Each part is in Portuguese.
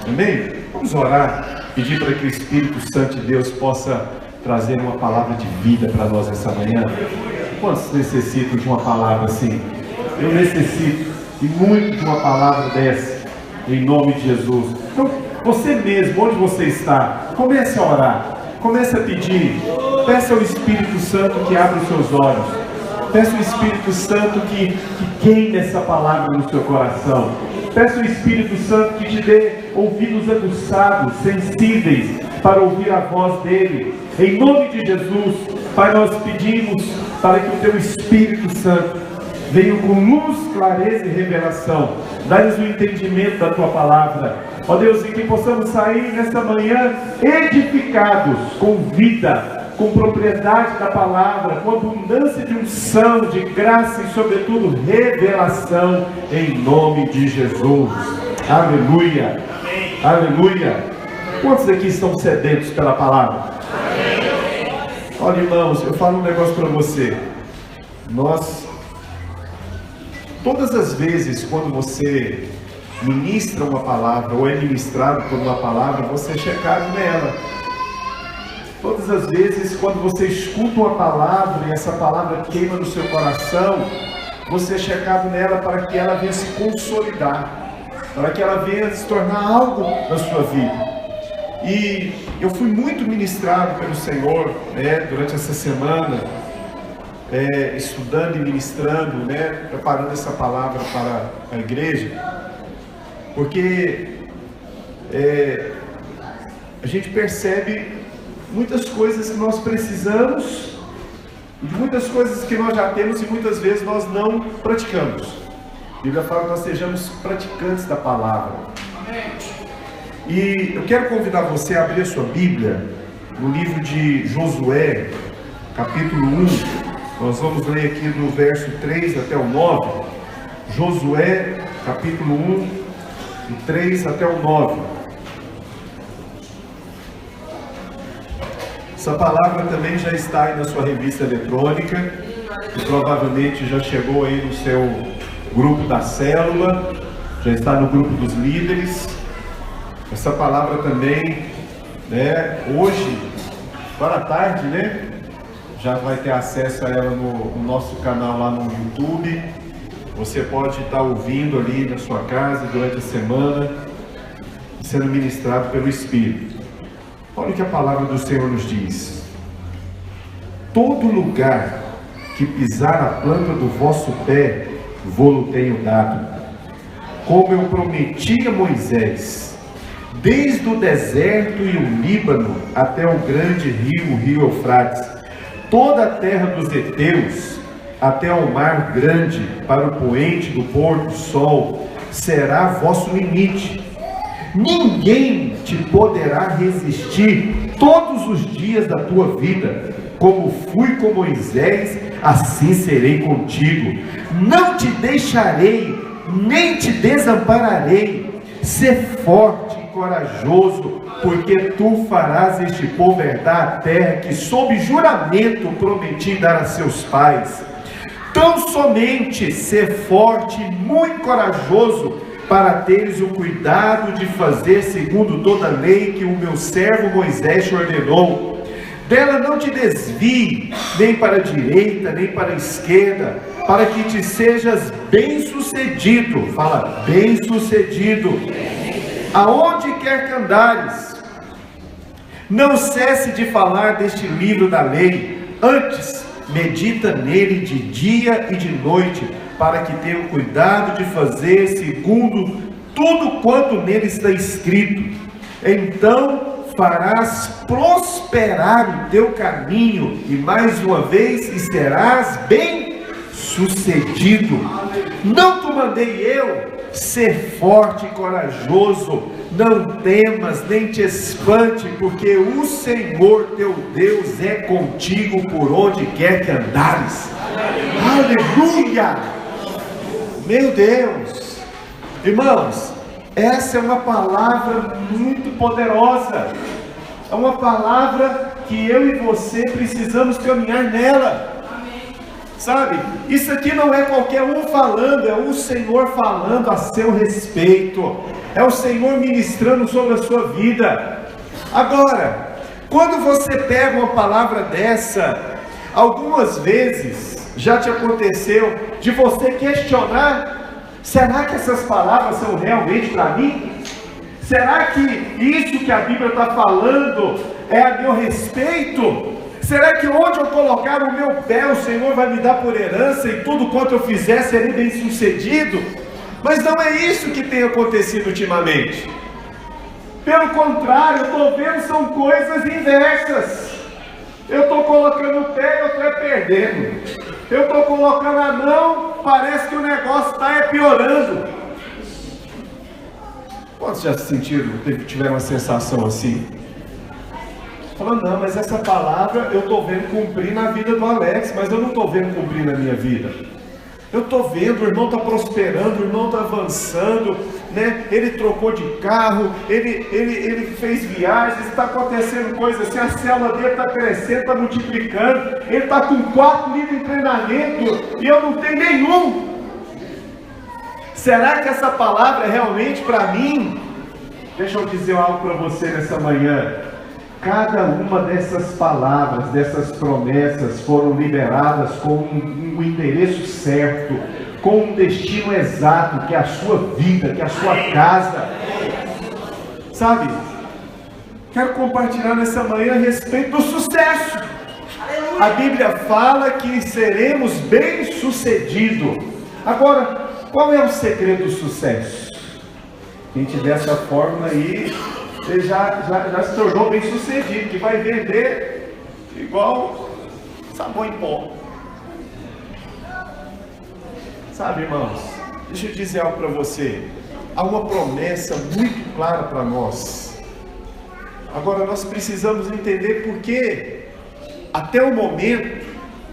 Amém? Vamos orar, pedir para que o Espírito Santo de Deus possa trazer uma palavra de vida para nós essa manhã. Quantos necessitam de uma palavra assim? Eu necessito e muito de uma palavra dessa, em nome de Jesus. Então, você mesmo, onde você está, comece a orar, comece a pedir, peça ao Espírito Santo que abra os seus olhos, peça ao Espírito Santo que queime essa palavra no seu coração, peça ao Espírito Santo que te dê ouvidos aguçados, sensíveis, para ouvir a voz dele. Em nome de Jesus, Pai, nós pedimos para que o teu Espírito Santo venha com luz, clareza e revelação. Dá-nos o entendimento da tua palavra. Ó Deus, e que possamos sair nesta manhã edificados, com vida, com propriedade da palavra, com abundância de unção, de graça e sobretudo revelação, em nome de Jesus. Aleluia. Amém. Aleluia. Quantos aqui estão sedentos pela palavra? Amém. Olha, irmãos, eu falo um negócio para você. Todas as vezes quando você ministra uma palavra ou é ministrado por uma palavra, você é checado nela. Todas as vezes quando você escuta uma palavra e essa palavra queima no seu coração, você é checado nela para que ela venha se consolidar, para que ela venha se tornar algo na sua vida. E eu fui muito ministrado pelo Senhor, durante essa semana, estudando e ministrando, preparando essa palavra para a igreja, porque a gente percebe muitas coisas que nós precisamos, de muitas coisas que nós já temos e muitas vezes nós não praticamos. A Bíblia fala que nós sejamos praticantes da palavra. E eu quero convidar você a abrir a sua Bíblia no livro de Josué, capítulo 1. Nós vamos ler aqui do verso 3 até o 9. Josué, capítulo 1, do 3 até o 9. Essa palavra também já está aí na sua revista eletrônica, que provavelmente já chegou aí no seu grupo da célula, já está no grupo dos líderes. Essa palavra também, hoje, para a tarde, já vai ter acesso a ela no nosso canal lá no YouTube. Você pode estar ouvindo ali na sua casa durante a semana, sendo ministrado pelo Espírito. Olha o que a palavra do Senhor nos diz: todo lugar que pisar a planta do vosso pé, vô-lo tenho dado, como eu prometi a Moisés, desde o deserto e o Líbano até o grande rio, o rio Eufrates, toda a terra dos heteus, até ao mar grande, para o poente do pôr do sol, será vosso limite. Ninguém te poderá resistir todos os dias da tua vida. Como fui com Moisés, assim serei contigo. Não te deixarei, nem te desampararei. Sê forte e corajoso, porque tu farás este povo herdar a terra que sob juramento prometi dar a seus pais. Tão somente ser forte e muito corajoso, para teres o cuidado de fazer segundo toda a lei que o meu servo Moisés te ordenou. Dela não te desvie, nem para a direita, nem para a esquerda, para que te sejas bem-sucedido. Fala, bem-sucedido. Aonde quer que andares. Não cesse de falar deste livro da lei, antes medita nele de dia e de noite, para que tenha cuidado de fazer segundo tudo quanto nele está escrito. Então farás prosperar o teu caminho, e mais uma vez serás bem sucedido. Não te mandei eu? Ser forte e corajoso, não temas nem te espante, porque o Senhor teu Deus é contigo por onde quer que andares. Aleluia! Meu Deus! Irmãos, essa é uma palavra muito poderosa. É uma palavra que eu e você precisamos caminhar nela. Sabe, isso aqui não é qualquer um falando, é o Senhor falando a seu respeito. É o Senhor ministrando sobre a sua vida. Agora, quando você pega uma palavra dessa, algumas vezes já te aconteceu de você questionar: será que essas palavras são realmente para mim? Será que isso que a Bíblia está falando é a meu respeito? Será que onde eu colocar o meu pé, o Senhor vai me dar por herança e tudo quanto eu fizer serei bem sucedido? Mas não é isso que tem acontecido ultimamente. Pelo contrário, eu estou vendo são coisas inversas. Eu estou colocando o pé e eu estou perdendo. Eu estou colocando a mão, parece que o negócio está piorando. Quantos já se sentiram, tiveram uma sensação assim? Falando, não, mas essa palavra eu estou vendo cumprir na vida do Alex, mas eu não estou vendo cumprir na minha vida. Eu estou vendo, o irmão está prosperando, o irmão está avançando, né? Ele trocou de carro, ele fez viagens, está acontecendo coisas assim, a célula dele está crescendo, está multiplicando, ele está com 4 livros em treinamento e eu não tenho nenhum. Será que essa palavra é realmente para mim? Deixa eu dizer algo para você nessa manhã. Cada uma dessas palavras, dessas promessas foram liberadas com um endereço certo, com um destino exato, que é a sua vida, que é a sua casa. Sabe? Quero compartilhar nessa manhã a respeito do sucesso. A Bíblia fala que seremos bem-sucedidos. Agora, qual é o segredo do sucesso? Quem tiver essa fórmula aí, ele já se tornou bem sucedido, que vai vender igual sabão em pó. Sabe, irmãos, deixa eu dizer algo para você. Há uma promessa muito clara para nós. Agora nós precisamos entender por que até o momento,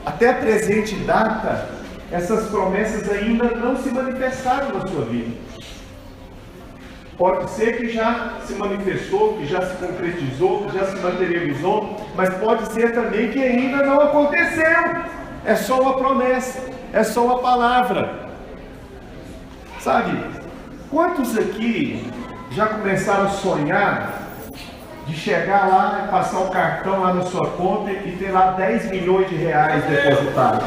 até a presente data, essas promessas ainda não se manifestaram na sua vida. Pode ser que já se manifestou, que já se concretizou, que já se materializou, mas pode ser também que ainda não aconteceu. É só uma promessa, é só uma palavra. Sabe, quantos aqui já começaram a sonhar de chegar lá e passar o cartão lá na sua conta e ter lá 10 milhões de reais depositados?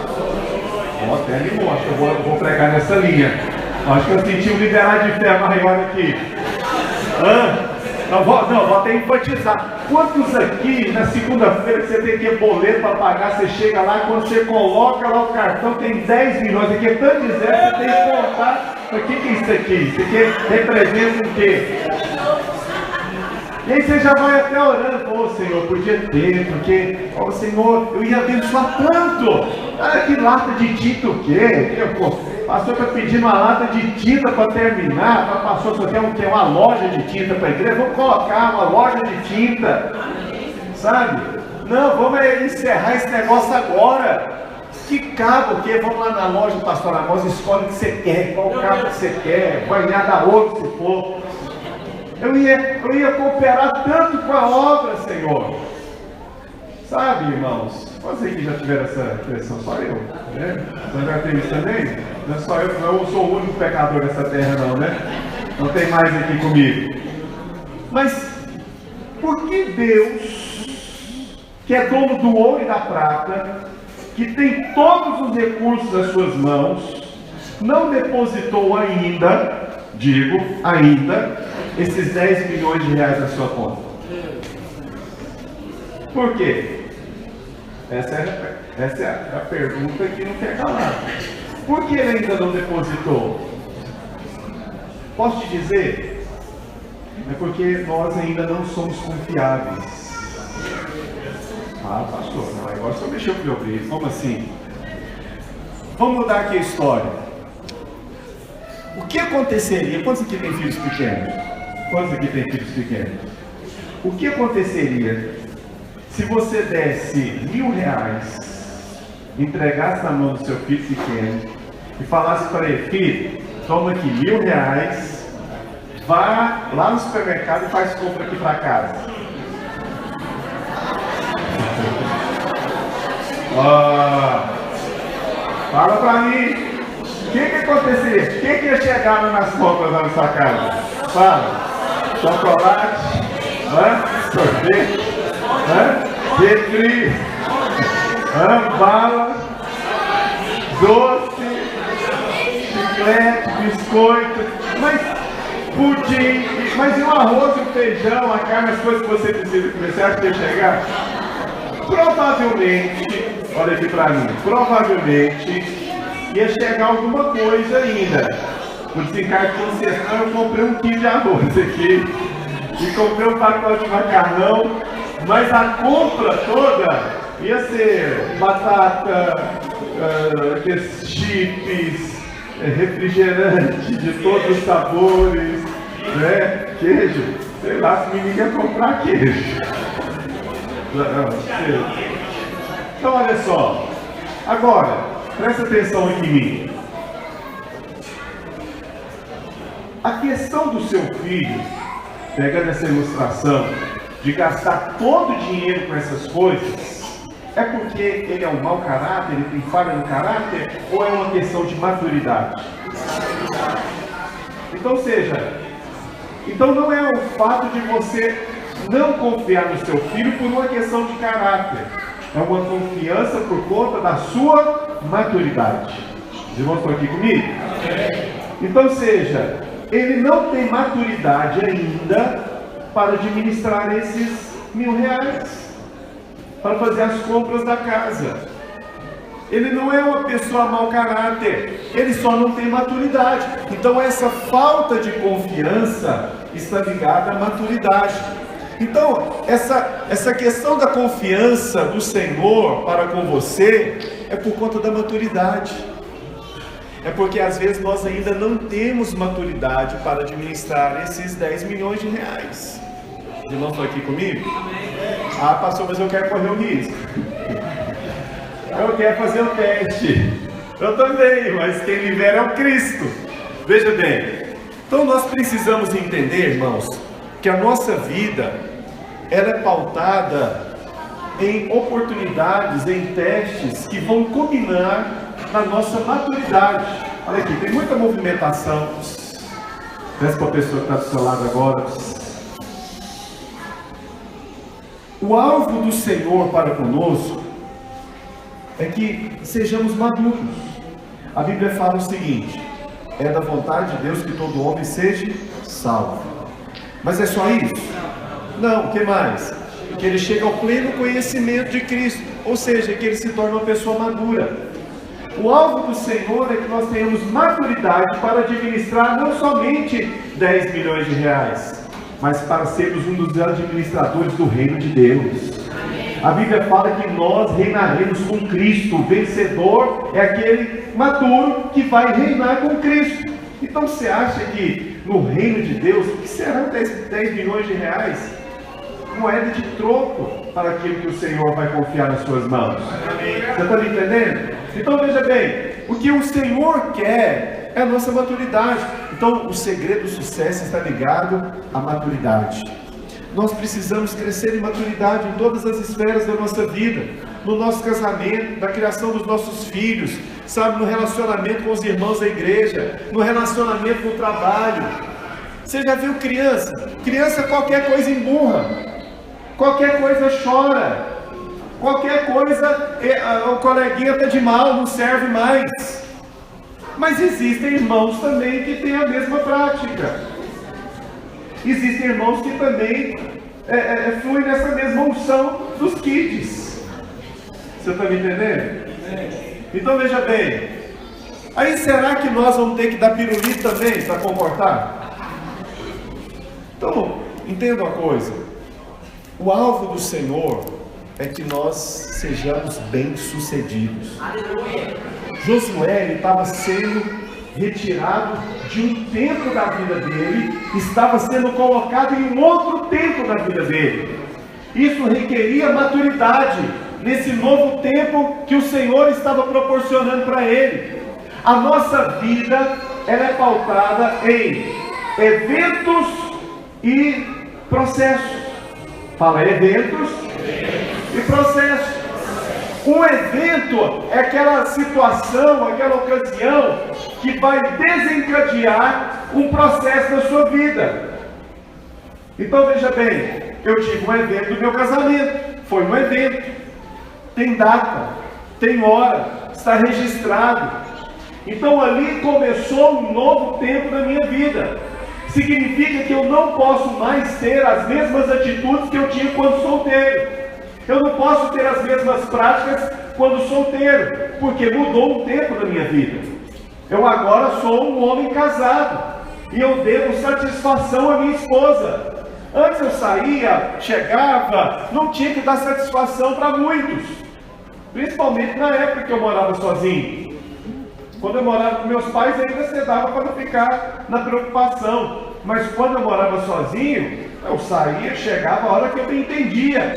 Até animou, acho que eu vou pregar nessa linha. Acho que eu senti um liberar de fé maior aqui. Vou até enfatizar. Quantos aqui na segunda-feira que você tem que ir boleto para pagar, você chega lá, quando você coloca lá o cartão, tem 10 milhões. Aqui é tanto dizer, você tem que contar. O que é isso aqui? Isso aqui representa o quê? E aí você já vai até orando, ô Senhor, podia ter, porque, ó Senhor, eu ia abençoar tanto. Ah, que lata de tinta o quê? O pastor está pedindo uma lata de tinta para terminar. O pastor só quer uma loja de tinta para a igreja. Vamos colocar uma loja de tinta, sabe? Não, vamos encerrar esse negócio agora. Que cabo que? Vamos lá na loja, pastor Amós, escolhe o que você quer, qual cabo que você quer, vai dar outro se for. Eu ia cooperar tanto com a obra, Senhor. Sabe, irmãos? Quantos aqui já tiveram essa impressão? Só eu, né? Você já teve isso também? Não é só eu, não, eu sou o único pecador dessa terra não, né? Não tem mais aqui comigo. Mas, por que Deus, que é dono do ouro e da prata, que tem todos os recursos nas suas mãos, não depositou ainda, esses 10 milhões de reais na sua conta? Por quê? Essa é a pergunta que não quer calar. Por que ele ainda não depositou? Posso te dizer? É porque nós ainda não somos confiáveis. Ah, pastor, não, agora só mexeu com o meu brilho. Como assim? Vamos mudar aqui a história. O que aconteceria? Quantos aqui tem filhos pequenos? Quantos aqui tem filhos pequenos? O que aconteceria se você desse R$1.000, entregasse na mão do seu filho pequeno e falasse para ele: filho, toma aqui R$1.000, vá lá no supermercado e faz compra aqui para casa. Fala para mim, o que aconteceria? O que ia chegar nas compras lá na sua casa? Fala. Chocolate, sorvete, refri, bala, doce, chiclete, biscoito, mas pudim, mas e o arroz, o feijão, a carne, as coisas que você precisa comer, você acha que ia chegar? Provavelmente, olha aqui pra mim, provavelmente ia chegar alguma coisa ainda. No desencargo de concessão eu comprei 1 quilo de arroz aqui e comprei um pacote de macarrão, mas a compra toda ia ser batata, aqueles chips, refrigerante de todos os sabores, né? Queijo, sei lá se ninguém quer comprar queijo. Então olha só, agora presta atenção aqui em mim. A questão do seu filho, pegando essa ilustração, de gastar todo o dinheiro com essas coisas, é porque ele é um mau caráter, ele tem falha no caráter, ou é uma questão de maturidade? Então não é o fato de você não confiar no seu filho por uma questão de caráter, é uma confiança por conta da sua maturidade. Os irmãos estão aqui comigo? Então ele não tem maturidade ainda para administrar esses R$1.000, para fazer as compras da casa. Ele não é uma pessoa mau caráter, ele só não tem maturidade. Então essa falta de confiança está ligada à maturidade. Então essa questão da confiança do Senhor para com você é por conta da maturidade. É porque às vezes nós ainda não temos maturidade para administrar esses R$10 milhões. Os irmãos estão aqui comigo? Ah, pastor, mas eu quero correr o risco. Eu quero fazer o teste. Eu também, mas quem libera é o Cristo. Veja bem. Então nós precisamos entender, irmãos, que a nossa vida, ela é pautada em oportunidades, em testes que vão culminar na nossa maturidade. Olha aqui, tem muita movimentação. Peço para a pessoa que está do seu lado agora. O alvo do Senhor para conosco é que sejamos maduros. A Bíblia fala o seguinte: é da vontade de Deus que todo homem seja salvo. Mas é só isso? Não, o que mais? Que ele chega ao pleno conhecimento de Cristo, ou seja, que ele se torna uma pessoa madura. O alvo do Senhor é que nós tenhamos maturidade para administrar não somente R$10 milhões, mas para sermos um dos administradores do reino de Deus. A Bíblia fala que nós reinaremos com Cristo. O vencedor é aquele maduro que vai reinar com Cristo. Então você acha que no reino de Deus, o que serão R$10 milhões? Moeda de troco para aquilo que o Senhor vai confiar nas suas mãos. Você está me entendendo? Então veja bem, o que o Senhor quer é a nossa maturidade. Então o segredo do sucesso está ligado à maturidade. Nós precisamos crescer em maturidade em todas as esferas da nossa vida, no nosso casamento, na criação dos nossos filhos, sabe, no relacionamento com os irmãos da igreja, no relacionamento no trabalho. Você já viu criança? Criança qualquer coisa emburra, qualquer coisa chora, qualquer coisa o coleguinha está de mal, não serve mais. Mas existem irmãos também que têm a mesma prática. Existem irmãos que também fluem nessa mesma unção dos kids. Você está me entendendo? Então veja bem, aí será que nós vamos ter que dar pirulito também para comportar? Então, entenda uma coisa, o alvo do Senhor é que nós sejamos bem-sucedidos. Josué estava sendo retirado de um tempo da vida dele, estava sendo colocado em um outro tempo da vida dele. Isso requeria maturidade nesse novo tempo que o Senhor estava proporcionando para ele. A nossa vida, ela é pautada em eventos e processos. Fala, eventos e processos. Um evento é aquela situação, aquela ocasião que vai desencadear um processo na sua vida. Então veja bem, eu tive um evento do meu casamento, foi um evento, tem data, tem hora, está registrado. Então ali começou um novo tempo na minha vida. Significa que eu não posso mais ter as mesmas atitudes que eu tinha quando solteiro. Eu não posso ter as mesmas práticas quando solteiro, porque mudou um tempo da minha vida. Eu agora sou um homem casado e eu devo satisfação à minha esposa. Antes eu saía, chegava, não tinha que dar satisfação para muitos, principalmente na época que eu morava sozinho. Quando eu morava com meus pais, ainda você dava para não ficar na preocupação. Mas quando eu morava sozinho, eu saía, chegava a hora que eu me entendia.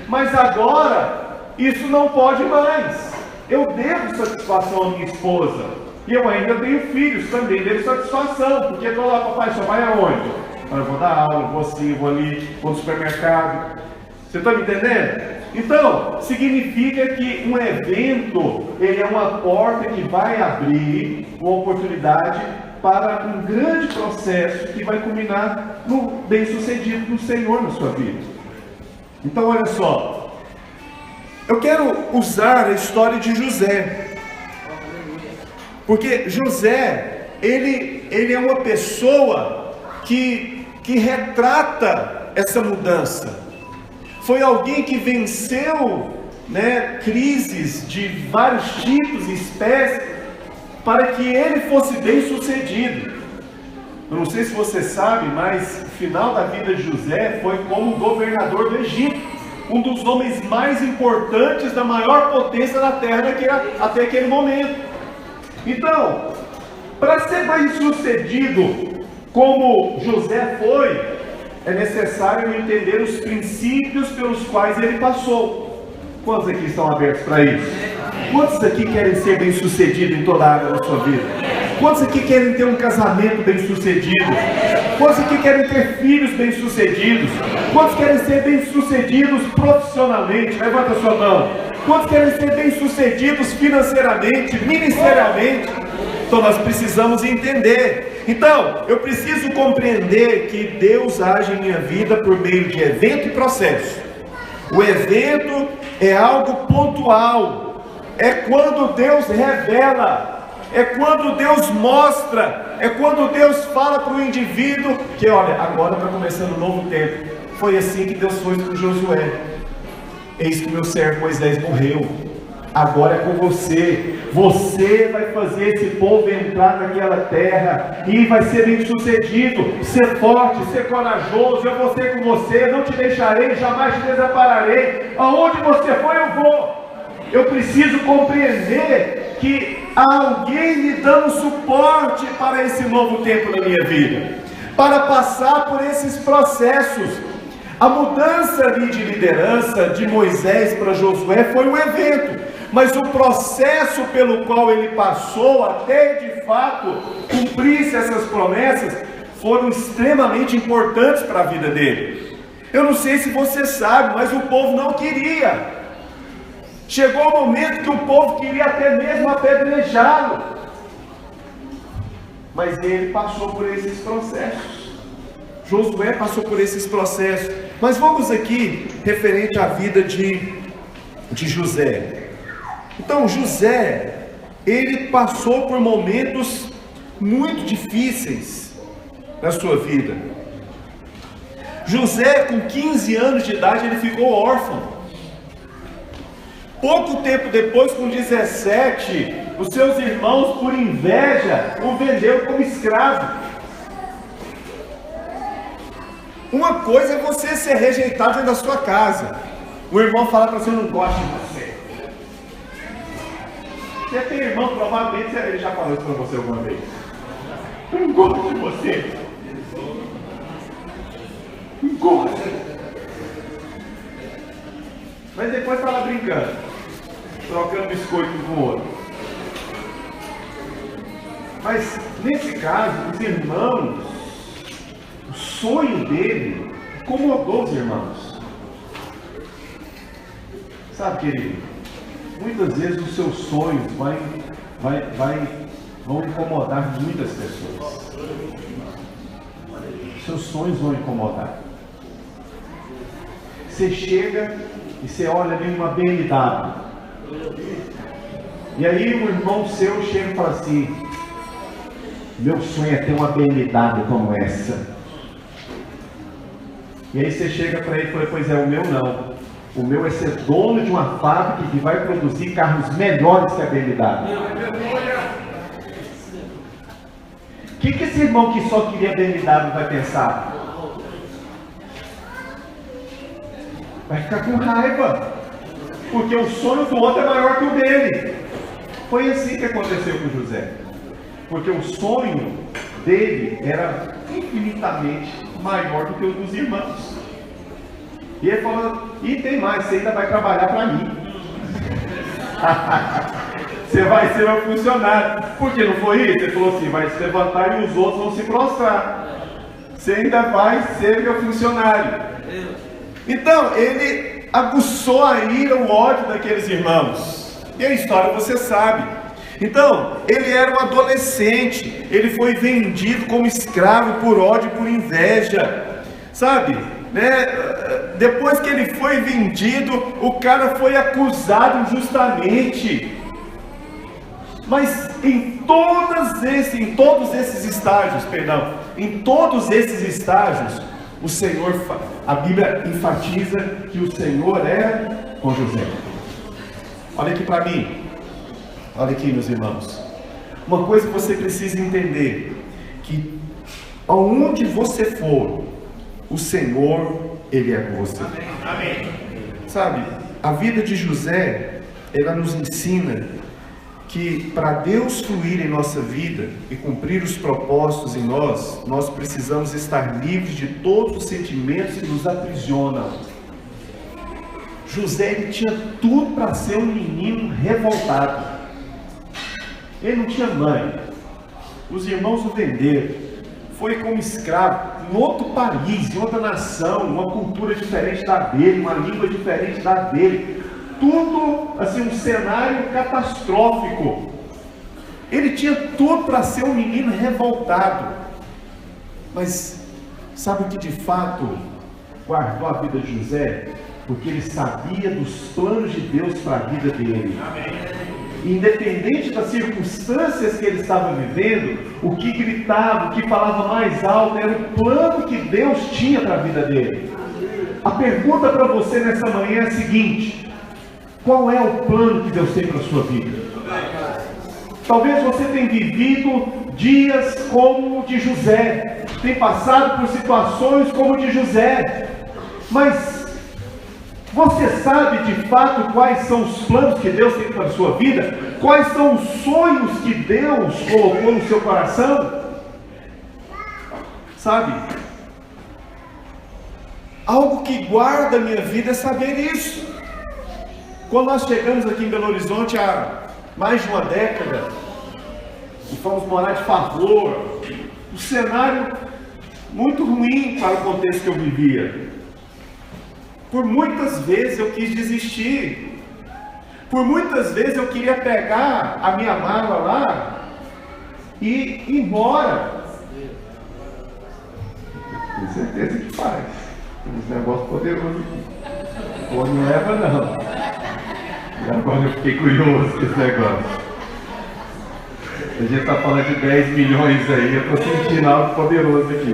Mas agora, isso não pode mais. Eu devo satisfação à minha esposa. E eu ainda tenho filhos, também devo satisfação. Porque eu lá, papai, só vai aonde? Eu vou dar aula, vou assim, vou ali, vou no supermercado. Você está me entendendo? Então, significa que um evento, ele é uma porta que vai abrir uma oportunidade para um grande processo que vai culminar no bem-sucedido do Senhor na sua vida. Então, olha só, eu quero usar a história de José, porque José, ele é uma pessoa que retrata essa mudança. Foi alguém que venceu, crises de vários tipos e espécies, para que ele fosse bem sucedido. Eu não sei se você sabe, mas o final da vida de José foi como governador do Egito, um dos homens mais importantes da maior potência da terra até aquele momento. Então, para ser bem sucedido como José foi, é necessário entender os princípios pelos quais ele passou. Quantos aqui estão abertos para isso? Quantos aqui querem ser bem-sucedidos em toda a área da sua vida? Quantos aqui querem ter um casamento bem-sucedido? Quantos aqui querem ter filhos bem-sucedidos? Quantos querem ser bem-sucedidos profissionalmente? Levanta a sua mão. Quantos querem ser bem-sucedidos financeiramente, ministerialmente? Então nós precisamos entender. Então, eu preciso compreender que Deus age em minha vida por meio de evento e processo. O evento é algo pontual, é quando Deus revela, é quando Deus mostra, é quando Deus fala para o indivíduo que, olha, agora está começando um novo tempo. Foi assim que Deus fez com Josué. Eis que meu servo Moisés morreu. Agora é com você. Você vai fazer esse povo entrar naquela terra e vai ser bem sucedido. Ser forte, ser corajoso. Eu vou ser com você, não te deixarei, jamais te desampararei. Aonde você for, eu vou. Eu preciso compreender que há alguém me dando suporte para esse novo tempo na minha vida, para passar por esses processos. A mudança ali de liderança de Moisés para Josué foi um evento. Mas o processo pelo qual ele passou até de fato cumprir essas promessas foram extremamente importantes para a vida dele. Eu não sei se você sabe, mas o povo não queria. Chegou o momento que o povo queria até mesmo apedrejá-lo. Mas ele passou por esses processos. Josué passou por esses processos. Mas vamos aqui referente à vida de José. Então José, ele passou por momentos muito difíceis na sua vida. José, com 15 anos de idade, ele ficou órfão. Pouco tempo depois, com 17, os seus irmãos, por inveja, o venderam como escravo. Uma coisa é você ser rejeitado dentro da sua casa. O irmão fala para você: eu não gosto de você. Você tem irmão, provavelmente ele já falou isso para você alguma vez. Eu não gosto de você. Não gosto. Mas depois está lá brincando, trocando biscoito um com o outro. Mas nesse caso, os irmãos, o sonho dele incomodou os irmãos. Sabe, querido? Muitas vezes os seus sonhos vai vão incomodar muitas pessoas. Seus sonhos vão incomodar. Você chega e você olha ali uma BMW. E aí um irmão seu chega e fala assim: meu sonho é ter uma BMW como essa. E aí você chega para ele e fala: pois é, o meu não. O meu é ser dono de uma fábrica que vai produzir carros melhores que a BMW. O que esse irmão que só queria BMW vai pensar? Vai ficar com raiva, porque o sonho do outro é maior que o dele. Foi assim que aconteceu com José, porque o sonho dele era infinitamente maior do que o dos irmãos. E ele falou: e tem mais, você ainda vai trabalhar para mim. Você vai ser meu funcionário. Por que não foi isso? Ele falou assim: vai se levantar e os outros vão se prostrar. Você ainda vai ser meu funcionário. Então, ele aguçou a ira, o ódio daqueles irmãos. E a história você sabe. Então, ele era um adolescente. Ele foi vendido como escravo por ódio e por inveja. Sabe? Depois que ele foi vendido, o cara foi acusado injustamente. Mas em todos esses estágios, o Senhor, a Bíblia enfatiza que o Senhor era com José. Olha aqui para mim, olha aqui, meus irmãos. Uma coisa que você precisa entender: que aonde você for, o Senhor, Ele é com você. Amém. Sabe, a vida de José, ela nos ensina que para Deus fluir em nossa vida e cumprir os propósitos em nós precisamos estar livres de todos os sentimentos que nos aprisionam. José, ele tinha tudo para ser um menino revoltado. Ele não tinha mãe. Os irmãos o venderam. Foi como escravo em outro país, em outra nação, uma cultura diferente da dele, uma língua diferente da dele. Tudo, assim, um cenário catastrófico. Ele tinha tudo para ser um menino revoltado. Mas sabe o que de fato guardou a vida de José? Porque ele sabia dos planos de Deus para a vida dele. Independente das circunstâncias que ele estava vivendo, o que gritava, o que falava mais alto, era o plano que Deus tinha para a vida dele. A pergunta para você nessa manhã é a seguinte: qual é o plano que Deus tem para a sua vida? Talvez você tenha vivido dias como o de José, tem passado por situações como o de José, mas você sabe de fato quais são os planos que Deus tem para a sua vida? Quais são os sonhos que Deus colocou no seu coração? Sabe? Algo que guarda a minha vida é saber isso. Quando nós chegamos aqui em Belo Horizonte há mais de uma década e fomos morar de favor, um cenário muito ruim para o contexto que eu vivia. Por muitas vezes eu quis desistir. Por muitas vezes eu queria pegar a minha mala lá e ir embora. Tenho certeza que faz. Tem uns negócios poderosos aqui. Ou não leva não. E agora eu fiquei curioso com esse negócio. A gente está falando de 10 milhões aí, eu estou sentindo algo poderoso aqui.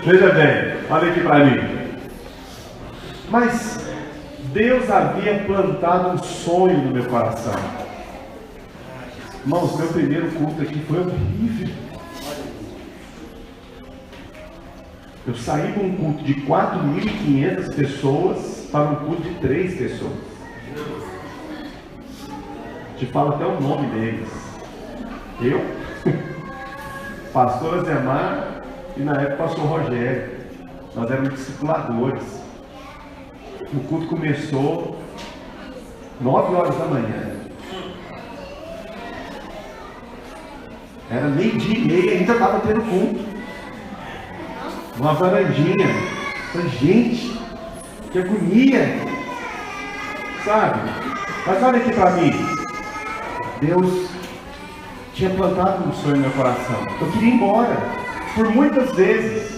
Veja bem, olha aqui para mim. Mas Deus havia plantado um sonho no meu coração. Irmãos, meu primeiro culto aqui foi horrível. Eu saí de um culto de 4.500 pessoas para um culto de 3 pessoas. Te falo até o nome deles. Eu, pastor Azemar e na época pastor Rogério. Nós éramos discipuladores. O culto começou 9 horas da manhã. Era 12:30 e ainda estava tendo culto. Uma varandinha. Falei, gente, que agonia. Sabe? Mas olha aqui para mim. Deus tinha plantado um sonho no meu coração. Eu queria ir embora, por muitas vezes.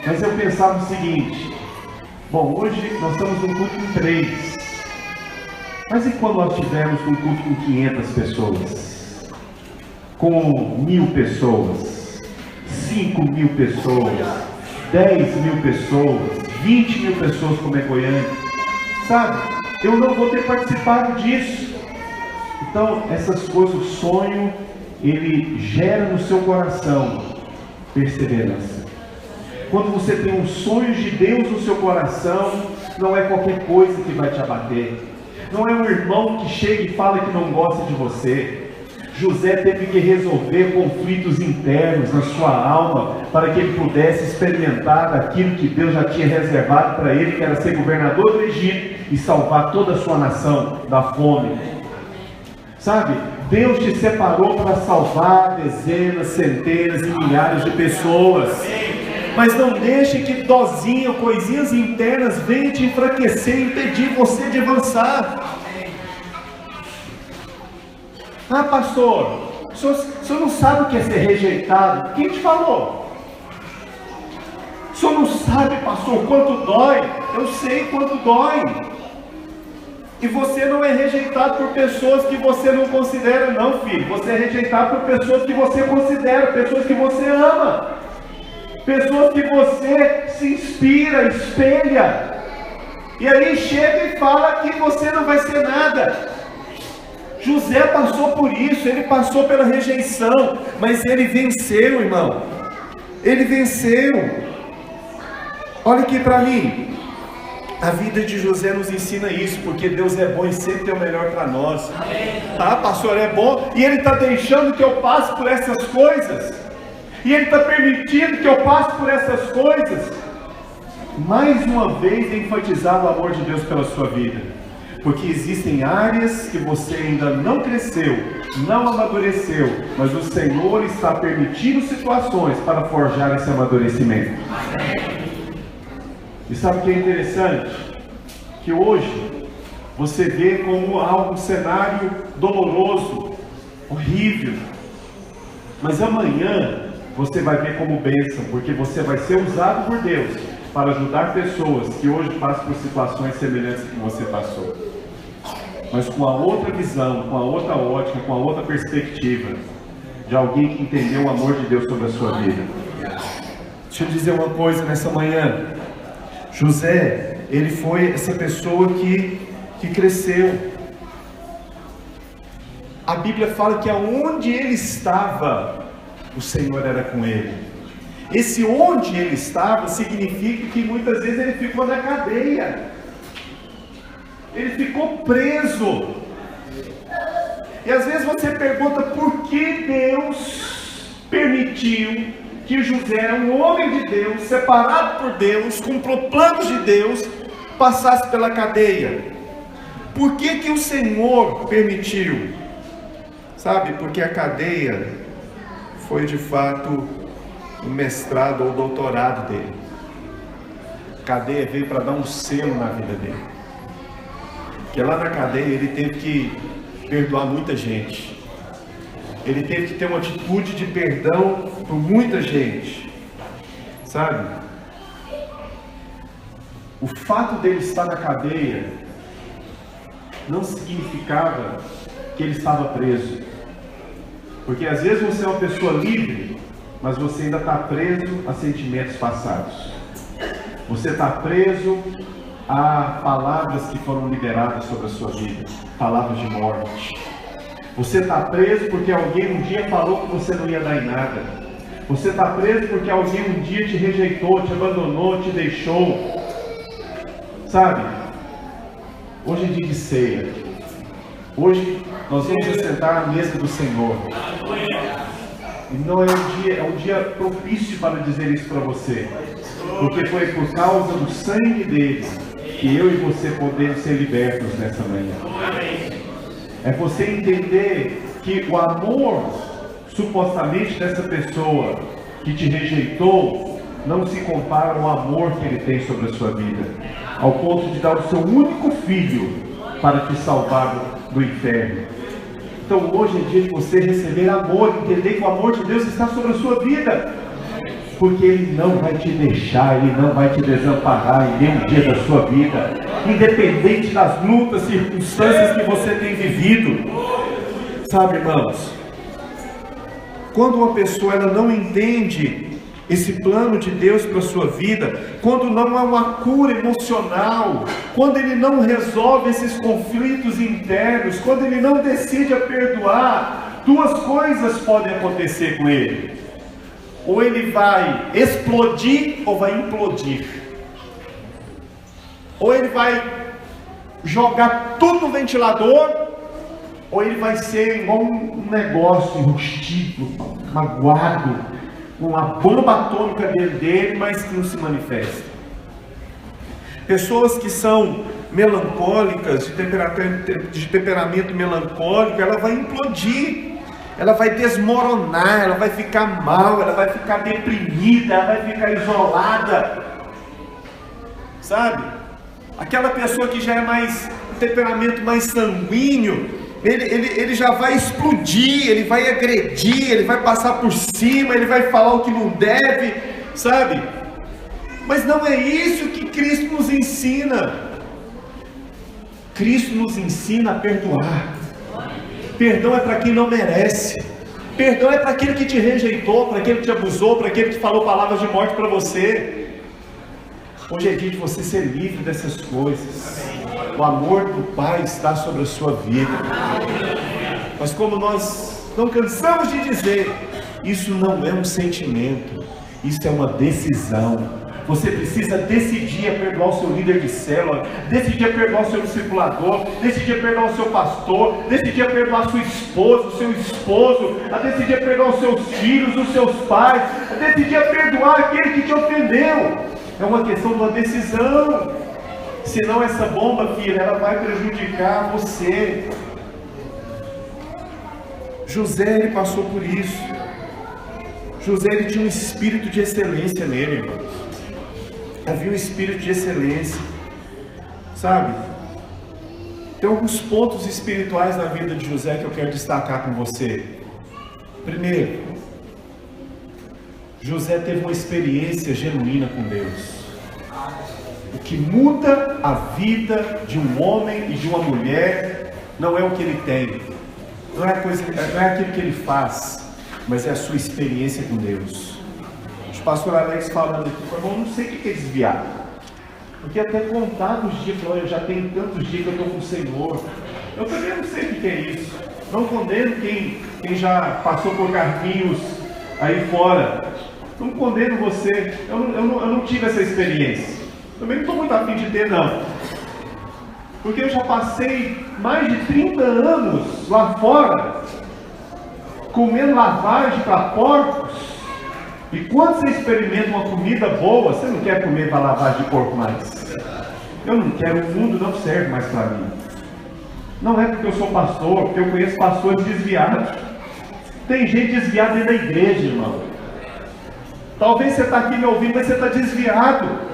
Mas eu pensava o seguinte: bom, hoje nós estamos num culto com 3. Mas e quando nós tivermos um culto com 500 pessoas? Com 1.000 pessoas? 5.000 pessoas? 10.000 pessoas? 20.000 pessoas como é Goiânia? Sabe? Eu não vou ter participado disso. Então, essas coisas, o sonho, ele gera no seu coração perseverança. Quando você tem os sonhos de Deus no seu coração, não é qualquer coisa que vai te abater. Não é um irmão que chega e fala que não gosta de você. José teve que resolver conflitos internos na sua alma para que ele pudesse experimentar daquilo que Deus já tinha reservado para ele, que era ser governador do Egito e salvar toda a sua nação da fome. Sabe? Deus te separou para salvar dezenas, centenas e milhares de pessoas. Mas não deixe que dozinha, coisinhas internas venham te enfraquecer e impedir você de avançar. Ah, pastor, o senhor não sabe o que é ser rejeitado? Quem te falou? O senhor não sabe, pastor, quanto dói? Eu sei quanto dói. E você não é rejeitado por pessoas que você não considera, não, filho. Você é rejeitado por pessoas que você considera, pessoas que você ama, pessoas que você se inspira, espelha. E aí chega e fala que você não vai ser nada. José passou por isso, ele passou pela rejeição, mas ele venceu, irmão. Ele venceu. Olha aqui para mim. A vida de José nos ensina isso, porque Deus é bom e sempre tem o melhor para nós. Ah, pastor, é bom, e Ele está deixando que eu passe por essas coisas, e Ele está permitindo que eu passe por essas coisas. Mais uma vez enfatizar o amor de Deus pela sua vida, porque existem áreas que você ainda não cresceu, não amadureceu, mas o Senhor está permitindo situações para forjar esse amadurecimento. E sabe o que é interessante? Que hoje você vê como algo, um cenário doloroso, horrível, mas amanhã você vai ver como bênção, porque você vai ser usado por Deus para ajudar pessoas que hoje passam por situações semelhantes que você passou, mas com a outra visão, com a outra ótica, com a outra perspectiva de alguém que entendeu o amor de Deus sobre a sua vida. Deixa eu dizer uma coisa nessa manhã. José, ele foi essa pessoa que cresceu. A Bíblia fala que aonde ele estava, o Senhor era com ele. Esse onde ele estava significa que muitas vezes ele ficou na cadeia. Ele ficou preso. E às vezes você pergunta por que Deus permitiu que José, um homem de Deus, separado por Deus, com planos de Deus, passasse pela cadeia. Por que o Senhor permitiu? Sabe, porque a cadeia foi de fato o mestrado ou o doutorado dele. A cadeia veio para dar um selo na vida dele. Porque lá na cadeia ele teve que perdoar muita gente. Ele teve que ter uma atitude de perdão por muita gente, sabe? O fato dele estar na cadeia não significava que ele estava preso, porque às vezes você é uma pessoa livre, mas você ainda está preso a sentimentos passados, você está preso a palavras que foram liberadas sobre a sua vida, palavras de morte. Você está preso porque alguém um dia falou que você não ia dar em nada. Você está preso porque alguém um dia te rejeitou, te abandonou, te deixou. Sabe? Hoje é dia de ceia. Hoje nós vamos sentar à mesa do Senhor. E não é um dia propício para dizer isso para você. Porque foi por causa do sangue dele que eu e você podemos ser libertos nessa manhã. É você entender que o amor, supostamente, dessa pessoa que te rejeitou, não se compara ao amor que ele tem sobre a sua vida, ao ponto de dar o seu único filho para te salvar do inferno. Então hoje é dia de você receber amor, entender que o amor de Deus está sobre a sua vida. Porque Ele não vai te deixar, Ele não vai te desamparar em nenhum dia da sua vida. Independente das lutas, circunstâncias que você tem vivido. Sabe, irmãos? Quando uma pessoa ela não entende esse plano de Deus para a sua vida, quando não há uma cura emocional, quando ele não resolve esses conflitos internos, quando ele não decide a perdoar, duas coisas podem acontecer com ele. Ou ele vai explodir ou vai implodir. Ou ele vai jogar tudo no ventilador, ou ele vai ser igual um negócio enrustido, magoado, uma bomba atômica dentro dele, mas que não se manifesta. Pessoas que são melancólicas, de temperamento melancólico, ela vai implodir, ela vai desmoronar, ela vai ficar mal, ela vai ficar deprimida, ela vai ficar isolada, sabe? Aquela pessoa que já é mais, um temperamento mais sanguíneo, ele já vai explodir, ele vai agredir, ele vai passar por cima, ele vai falar o que não deve, sabe? Mas não é isso que Cristo nos ensina. Cristo nos ensina a perdoar. Perdão é para quem não merece. Perdão é para aquele que te rejeitou, para aquele que te abusou, para aquele que falou palavras de morte para você. Hoje é dia de você ser livre dessas coisas. O amor do Pai está sobre a sua vida. Mas como nós não cansamos de dizer, isso não é um sentimento, isso é uma decisão. Você precisa decidir a perdoar o seu líder de célula, decidir a perdoar o seu discipulador, decidir a perdoar o seu pastor, decidir a perdoar a sua esposa, o seu esposo, a decidir a perdoar os seus filhos, os seus pais, a decidir a perdoar aquele que te ofendeu. É uma questão de uma decisão. Senão essa bomba, filha, ela vai prejudicar você. José, ele passou por isso. José, ele tinha um espírito de excelência nele, irmãos. Havia um espírito de excelência, sabe? Tem alguns pontos espirituais na vida de José que eu quero destacar com você. Primeiro, José teve uma experiência genuína com Deus. O que muda a vida de um homem e de uma mulher não é o que ele tem, não é aquilo que ele faz, mas é a sua experiência com Deus. O pastor Alex falando aqui, eu não sei o que é desviar, porque até contados dias, eu já tenho tantos dias que eu estou com o Senhor, eu também não sei o que é isso. Não condeno quem já passou por caminhos aí fora, não condeno você, eu não tive essa experiência. Também não estou muito afim de ter, não. Porque eu já passei mais de 30 anos lá fora, comendo lavagem para porcos. E quando você experimenta uma comida boa, você não quer comer para lavagem de porco mais. Eu não quero, o mundo não serve mais para mim. Não é porque eu sou pastor, porque eu conheço pastores desviados. Tem gente desviada dentro da igreja, irmão. Talvez você está aqui me ouvindo, mas você está desviado.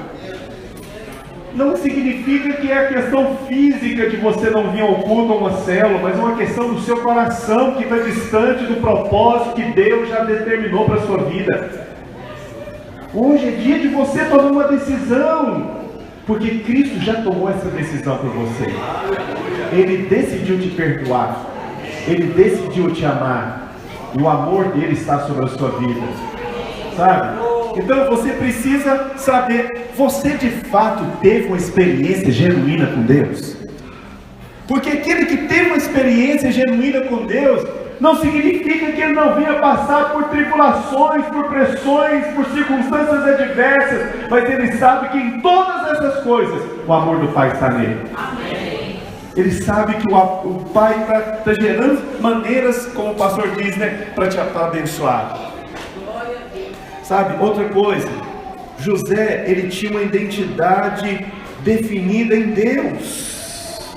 Não significa que é a questão física de você não vir ao culto ou uma célula, mas é uma questão do seu coração que está distante do propósito que Deus já determinou para a sua vida. Hoje é dia de você tomar uma decisão, porque Cristo já tomou essa decisão por você. Ele decidiu te perdoar, Ele decidiu te amar, e o amor dele está sobre a sua vida, sabe? Então você precisa saber, você de fato teve uma experiência genuína com Deus? Porque aquele que teve uma experiência genuína com Deus, não significa que ele não venha passar por tribulações, por pressões, por circunstâncias adversas, mas ele sabe que em todas essas coisas, o amor do Pai está nele. Amém. Ele sabe que o Pai está gerando maneiras, como o pastor diz, né, para te abençoar. Sabe, outra coisa, José, ele tinha uma identidade definida em Deus.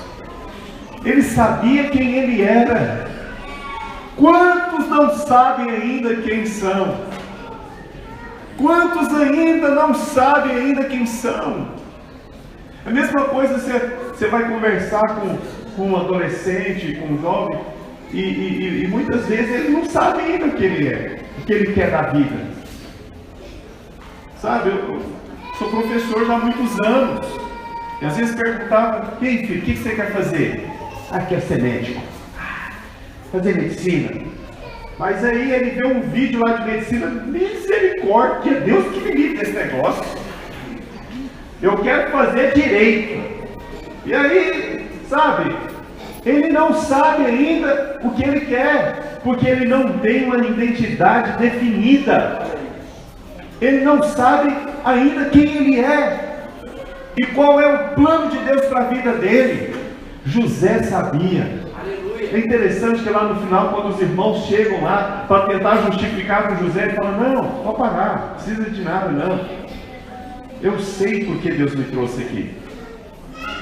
Ele sabia quem ele era. Quantos não sabem ainda quem são? Quantos ainda não sabem ainda quem são? A mesma coisa, você vai conversar com um adolescente, com um jovem, E muitas vezes ele não sabe ainda o que ele é, o que ele quer da vida. Sabe, eu sou professor já há muitos anos. E às vezes perguntava: e aí, filho, o que você quer fazer? Ah, quer ser médico. Fazer medicina. Mas aí ele vê um vídeo lá de medicina, misericórdia, Deus que me livre desse negócio. Eu quero fazer direito. E aí, sabe, ele não sabe ainda o que ele quer, porque ele não tem uma identidade definida. Ele não sabe ainda quem ele é e qual é o plano de Deus para a vida dele. José sabia. É interessante que lá no final, quando os irmãos chegam lá para tentar justificar para José, ele fala: não, pode parar, não precisa de nada não. Eu sei porque Deus me trouxe aqui.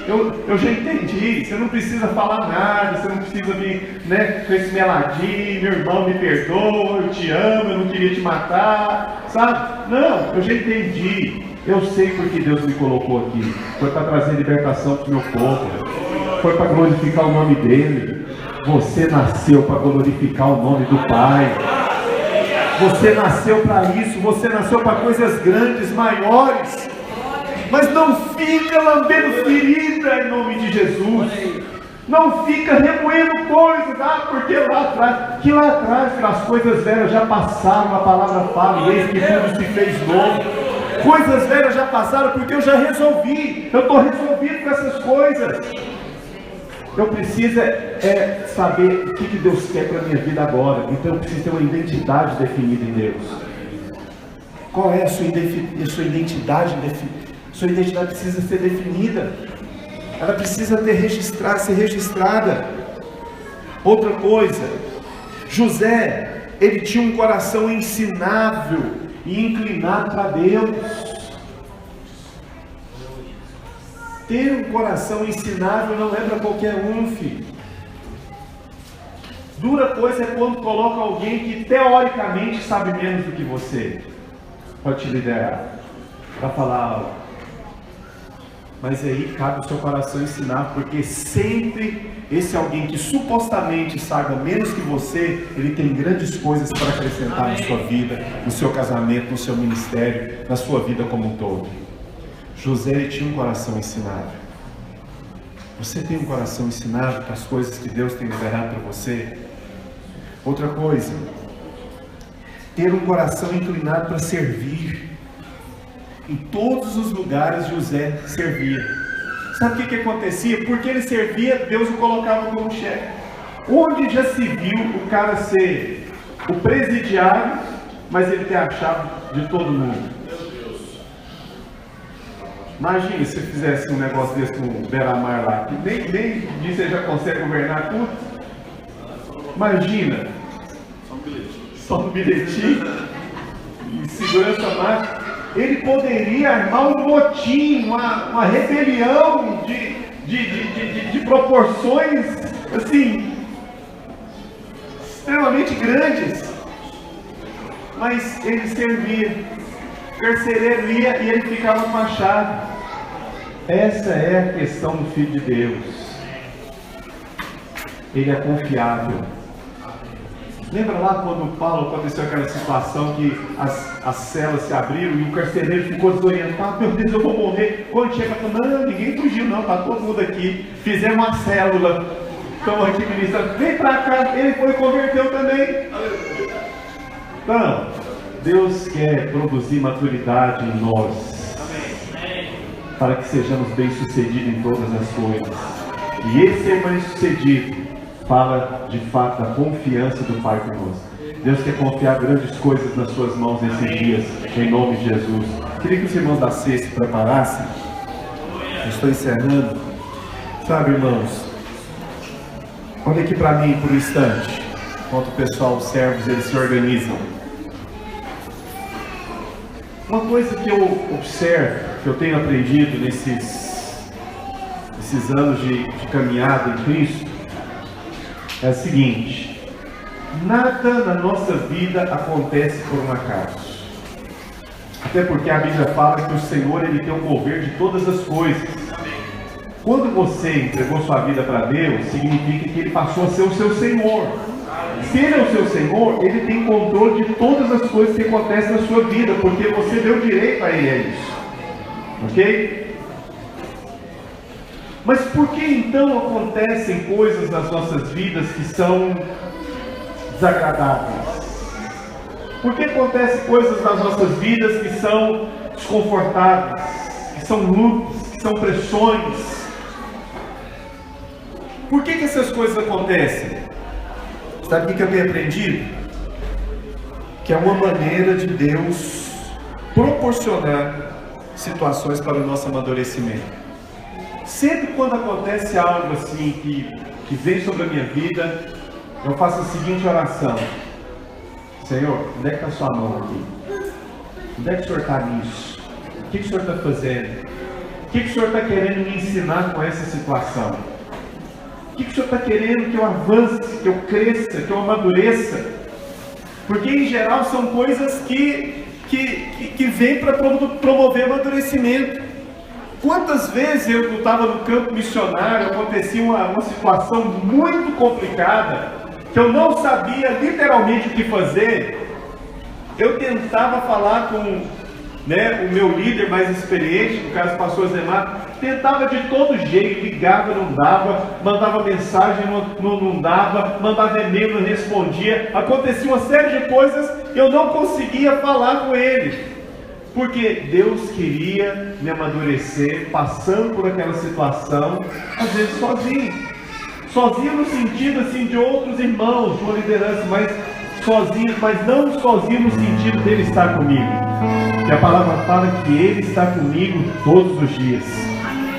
Eu já entendi, você não precisa falar nada, você não precisa vir, com esse meladinho: meu irmão, me perdoa, eu te amo, eu não queria te matar, sabe? Não, eu já entendi. Eu sei porque Deus me colocou aqui. Foi para trazer libertação para o meu povo, foi para glorificar o nome dele. Você nasceu para glorificar o nome do Pai. Você nasceu para isso, você nasceu para coisas grandes, maiores. Mas não fica lambendo ferida em nome de Jesus. Não fica remoendo coisas, porque lá atrás as coisas velhas já passaram, a palavra fala, e eis que tudo se fez novo. Coisas velhas já passaram porque eu já resolvi, eu estou resolvido com essas coisas. Eu preciso saber o que Deus quer para a minha vida agora. Então eu preciso ter uma identidade definida em Deus. Qual é a sua identidade definida? Sua identidade precisa ser definida. Ela precisa ser registrada. Outra coisa, José, ele tinha um coração ensinável e inclinado para Deus. Ter um coração ensinável não é para qualquer um, filho. Dura coisa é quando coloca alguém que teoricamente sabe menos do que você para te liderar, para falar algo. Mas aí cabe o seu coração ensinar, porque sempre esse alguém que supostamente saiba menos que você, ele tem grandes coisas para acrescentar na sua vida, no seu casamento, no seu ministério, na sua vida como um todo. José, ele tinha um coração ensinável. Você tem um coração ensinável para as coisas que Deus tem liberado para você? Outra coisa, ter um coração inclinado para servir. Em todos os lugares José servia. Sabe o que acontecia? Porque ele servia, Deus o colocava como chefe. Onde já se viu o cara ser o presidiário, mas ele ter a chave de todo mundo? Imagina se fizesse um negócio desse com o Beira-Mar lá, que nem disso ele já consegue governar tudo. Imagina, só um bilhetinho e segurança máxima. Ele poderia armar um motim, uma rebelião de proporções assim extremamente grandes. Mas ele servia. O carcereiro ia e ele ficava com a chave. Essa é a questão do Filho de Deus. Ele é confiável. Lembra lá quando Paulo aconteceu aquela situação que as celas se abriram e o carcereiro ficou desorientado? Meu Deus, eu vou morrer. Quando chega, não, ninguém fugiu não, está todo mundo aqui. Fizemos uma célula, estamos aqui ministrando. Vem para cá, ele foi e converteu também. Então, Deus quer produzir maturidade em nós, para que sejamos bem-sucedidos em todas as coisas. E esse ser bem-sucedido fala de fato da confiança do Pai conosco. Deus quer confiar grandes coisas nas suas mãos nesses dias, em nome de Jesus. Queria que os irmãos da CES se preparassem. Eu estou encerrando. Sabe, irmãos, olha aqui para mim por um instante, enquanto o pessoal, os servos, eles se organizam. Uma coisa que eu observo, que eu tenho aprendido nesses anos de caminhada em Cristo, é o seguinte: nada na nossa vida acontece por um acaso. Até porque a Bíblia fala que o Senhor, ele tem o mover de todas as coisas. Quando você entregou sua vida para Deus, significa que Ele passou a ser o seu Senhor. Se Ele é o seu Senhor, Ele tem controle de todas as coisas que acontecem na sua vida, porque você deu direito a Ele a isso. Ok? Mas por que então acontecem coisas nas nossas vidas que são desagradáveis? Por que acontecem coisas nas nossas vidas que são desconfortáveis, que são lutas, que são pressões? Por que essas coisas acontecem? Sabe o que eu tenho aprendido? Que é uma maneira de Deus proporcionar situações para o nosso amadurecimento. Sempre quando acontece algo assim que vem sobre a minha vida, eu faço a seguinte oração: Senhor, onde é que está a sua mão aqui? Onde é que o Senhor está nisso? O que o Senhor está fazendo? O que o Senhor está querendo me ensinar com essa situação? O que o Senhor está querendo que eu avance, que eu cresça, que eu amadureça? Porque em geral são coisas que vêm para promover amadurecimento. Quantas vezes eu estava no campo missionário, acontecia uma situação muito complicada, que eu não sabia literalmente o que fazer. Eu tentava falar com o meu líder mais experiente, no caso o pastor Zemar, tentava de todo jeito, ligava, não dava, mandava mensagem, não dava, mandava e-mail, não respondia. Acontecia uma série de coisas, eu não conseguia falar com ele. Porque Deus queria me amadurecer, passando por aquela situação, às vezes sozinho. Sozinho no sentido assim, de outros irmãos, de uma liderança, mas sozinho, mas não sozinho no sentido dele estar comigo. Que a palavra fala que Ele está comigo todos os dias.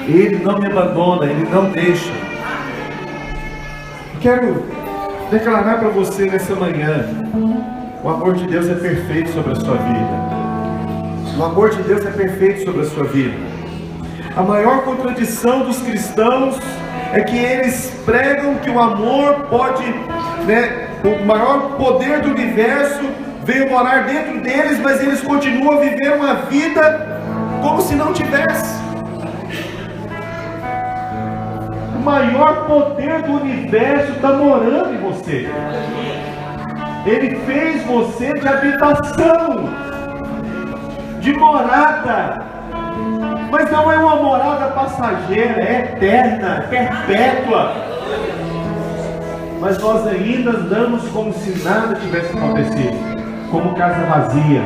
Ele não me abandona, Ele não deixa. Quero declarar para você nessa manhã: o amor de Deus é perfeito sobre a sua vida. O amor de Deus é perfeito sobre a sua vida. A maior contradição dos cristãos é que eles pregam que o amor pode, o maior poder do universo veio morar dentro deles, mas eles continuam a viver uma vida como se não tivesse. O maior poder do universo está morando em você. Ele fez você de habitação, de morada, mas não é uma morada passageira, é eterna, perpétua. Mas nós ainda andamos como se nada tivesse acontecido, como casa vazia.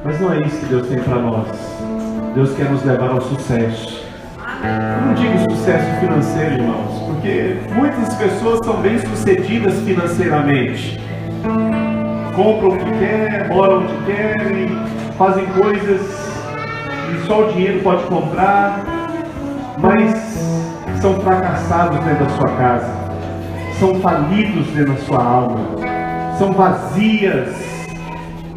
Mas não é isso que Deus tem para nós. Deus quer nos levar ao sucesso. Eu não digo sucesso financeiro, irmãos, porque muitas pessoas são bem-sucedidas financeiramente. Compram o que quer, moram onde querem, fazem coisas que só o dinheiro pode comprar, mas são fracassados dentro da sua casa, são falidos dentro da sua alma, são vazias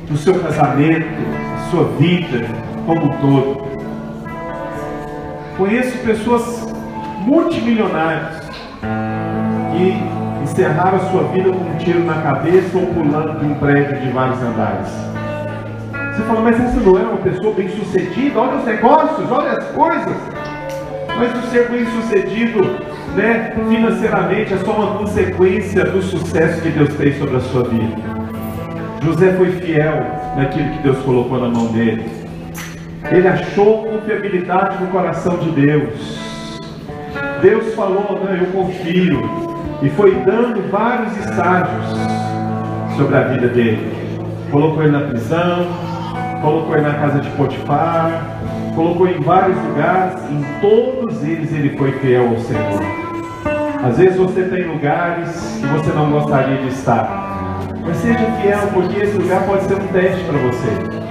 do seu casamento, da sua vida como um todo. Conheço pessoas multimilionárias que encerraram a sua vida com um tiro na cabeça ou pulando de um prédio de vários andares. Você fala, mas essa não é uma pessoa bem sucedida? Olha os negócios, olha as coisas. Mas o ser bem sucedido, financeiramente, é só uma consequência do sucesso que Deus fez sobre a sua vida. José foi fiel naquilo que Deus colocou na mão dele. Ele achou confiabilidade no coração de Deus. Deus falou, eu confio. E foi dando vários estágios sobre a vida dele. Colocou ele na prisão, colocou ele na casa de Potifar, colocou em vários lugares. Em todos eles ele foi fiel ao Senhor. Às vezes você está em lugares que você não gostaria de estar, mas seja fiel, porque esse lugar pode ser um teste para você.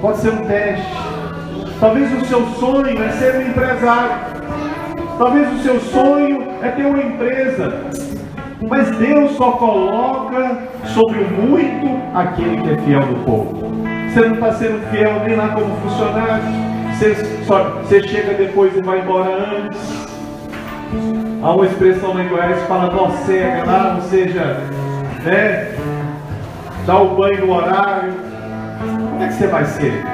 Pode ser um teste. Talvez o seu sonho é ser um empresário. Talvez o seu sonho é ter uma empresa. Mas Deus só coloca sobre o muito aquele que é fiel no pouco. Você não está sendo fiel nem lá como funcionário. Você chega depois e vai embora antes. Há uma expressão lá em Goiás que fala não cega lá, ou seja, dá o banho no horário. Como é que você vai ser?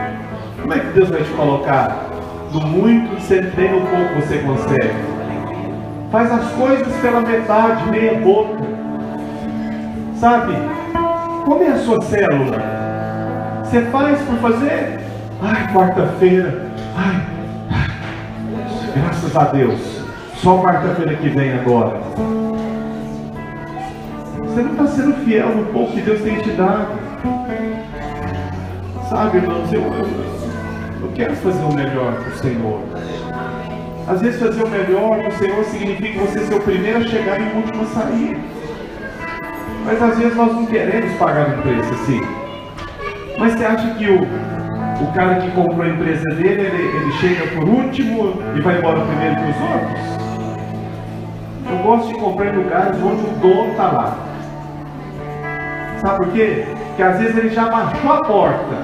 Como é que Deus vai te colocar? no muito, sempre no pouco você consegue. Faz as coisas pela metade, meia boca. Sabe? Como é a sua célula? Você faz por fazer? Ai, quarta-feira. Ai, graças a Deus. Só quarta-feira que vem agora. Você não está sendo fiel no pouco que Deus tem te dado. Sabe, irmãos, eu quero fazer o melhor para o Senhor. Às vezes fazer o melhor para o Senhor significa você ser o primeiro a chegar e o último a sair. Mas às vezes nós não queremos pagar um preço assim. Mas você acha que o cara que comprou a empresa dele, ele chega por último e vai embora primeiro que os outros? Eu gosto de comprar em lugares onde o dono está lá. Sabe por quê? Porque às vezes ele já baixou a porta.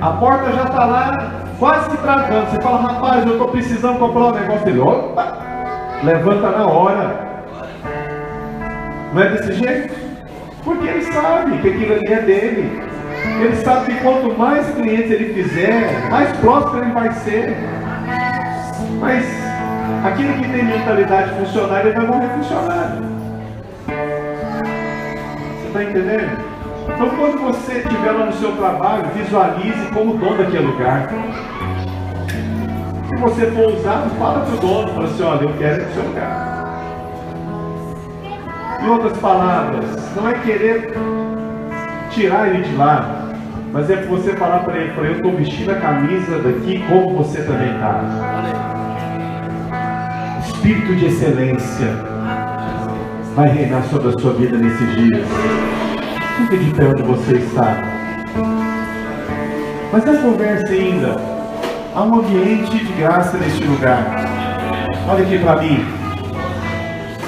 A porta já está lá, quase se travando. Você fala, rapaz, eu estou precisando comprar um negócio. Ele, opa, levanta na hora. Não é desse jeito? Porque ele sabe que aquilo ali é dele. Ele sabe que quanto mais clientes ele fizer, mais próspero ele vai ser. Mas aquele que tem mentalidade funcionária, ele vai morrer funcionário. Você está entendendo? Então quando você estiver lá no seu trabalho, visualize como dono daquele lugar. Se você for usado, fala para o dono, fala assim, olha, eu quero ir para o seu lugar. Em outras palavras, não é querer tirar ele de lá, mas é você falar para ele, eu estou vestindo a camisa daqui como você também está. Espírito de excelência vai reinar sobre a sua vida nesses dias. Fique de pé onde você está. Mas na conversa ainda, há um ambiente de graça neste lugar. Olha aqui para mim.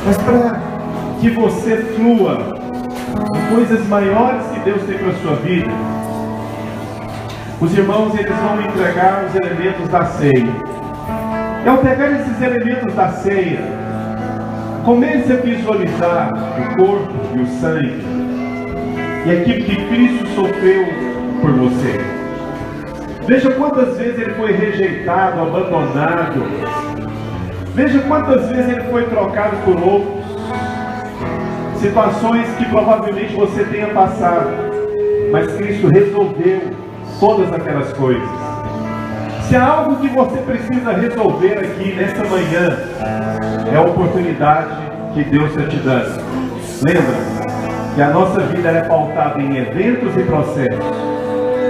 Mas para que você flua em coisas maiores que Deus tem para a sua vida, os irmãos eles vão entregar os elementos da ceia. E ao pegar esses elementos da ceia, comece a visualizar o corpo e o sangue e aquilo que Cristo sofreu por você. Veja quantas vezes ele foi rejeitado, abandonado. Veja quantas vezes ele foi trocado por outros. Situações que provavelmente você tenha passado, mas Cristo resolveu todas aquelas coisas. Se há algo que você precisa resolver aqui nesta manhã, é a oportunidade que Deus está te dando. Lembra que a nossa vida é pautada em eventos e processos.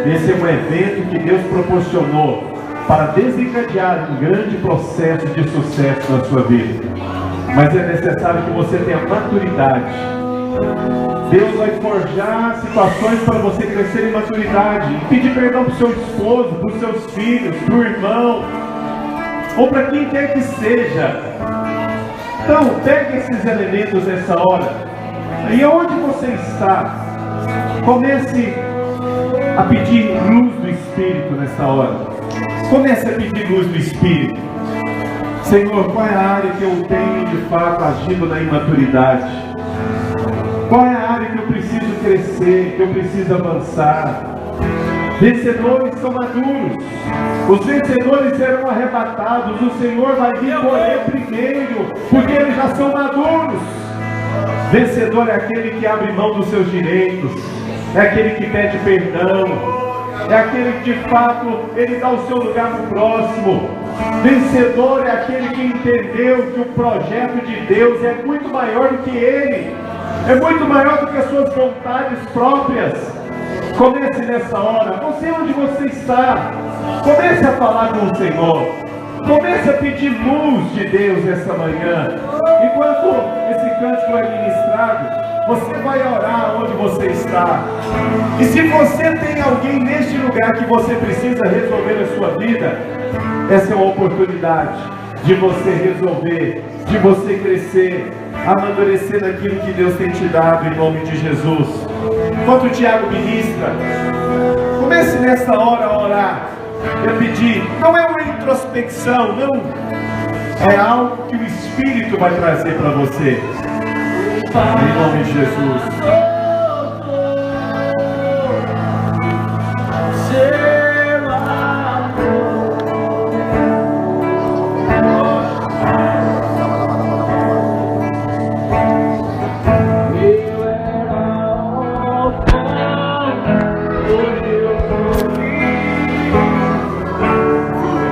Esse é um evento que Deus proporcionou para desencadear um grande processo de sucesso na sua vida. Mas é necessário que você tenha maturidade. Deus vai forjar situações para você crescer em maturidade. Pedir perdão para o seu esposo, para os seus filhos, para o irmão, ou para quem quer que seja. Então, pegue esses elementos nessa hora. E onde você está, comece a pedir luz do Espírito nessa hora. Comece a pedir luz do Espírito. Senhor, qual é a área que eu tenho de fato agido na imaturidade? Qual é a área que eu preciso crescer, que eu preciso avançar? Vencedores são maduros. Os vencedores serão arrebatados. O Senhor vai vir colher primeiro, porque eles já são maduros. Vencedor é aquele que abre mão dos seus direitos, é aquele que pede perdão, é aquele que de fato ele dá o seu lugar para o próximo. Vencedor é aquele que entendeu que o projeto de Deus é muito maior do que ele, é muito maior do que as suas vontades próprias. Comece nessa hora, não sei onde você está, comece a falar com o Senhor, comece a pedir luz de Deus nessa manhã. Enquanto esse cântico é ministrado, você vai orar onde você está. E se você tem alguém neste lugar que você precisa resolver a sua vida, essa é uma oportunidade de você resolver, de você crescer, amadurecer naquilo que Deus tem te dado em nome de Jesus. Enquanto o Tiago ministra, comece nessa hora a orar e a pedir. Não é uma introspecção, não. É algo que o Espírito vai trazer para você. Em nome de Jesus.